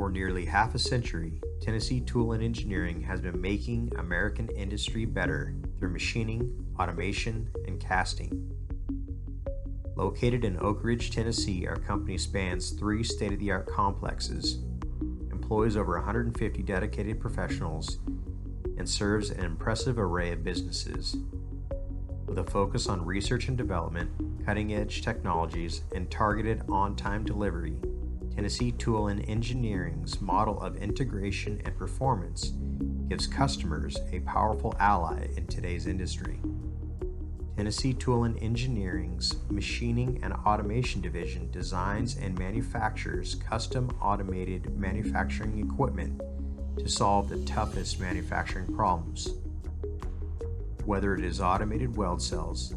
For nearly half a century, Tennessee Tool and Engineering has been making American industry better through machining, automation, and casting. Located in Oak Ridge, Tennessee, our company spans 3 state-of-the-art complexes, employs over 150 dedicated professionals, and serves an impressive array of businesses. With a focus on research and development, cutting-edge technologies, and targeted on-time delivery, Tennessee Tool and Engineering's model of integration and performance gives customers a powerful ally in today's industry. Tennessee Tool and Engineering's Machining and Automation Division designs and manufactures custom automated manufacturing equipment to solve the toughest manufacturing problems. Whether it is automated weld cells,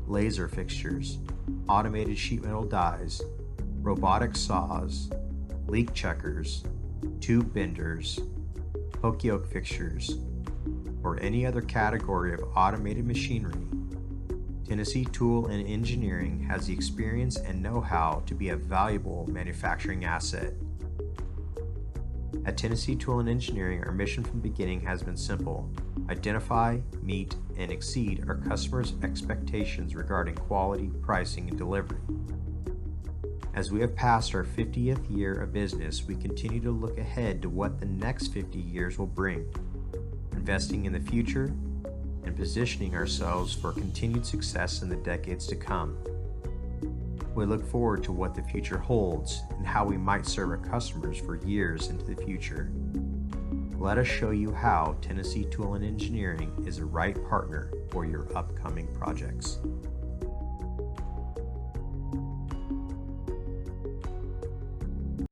laser fixtures, automated sheet metal dies, robotic saws, leak checkers, tube benders, poke yoke fixtures, or any other category of automated machinery, Tennessee Tool and Engineering has the experience and know-how to be a valuable manufacturing asset. At Tennessee Tool and Engineering, our mission from the beginning has been simple: identify, meet, and exceed our customers' expectations regarding quality, pricing, and delivery. As we have passed our 50th year of business, we continue to look ahead to what the next 50 years will bring, investing in the future and positioning ourselves for continued success in the decades to come. We look forward to what the future holds and how we might serve our customers for years into the future. Let us show you how Tennessee Tool and Engineering is the right partner for your upcoming projects.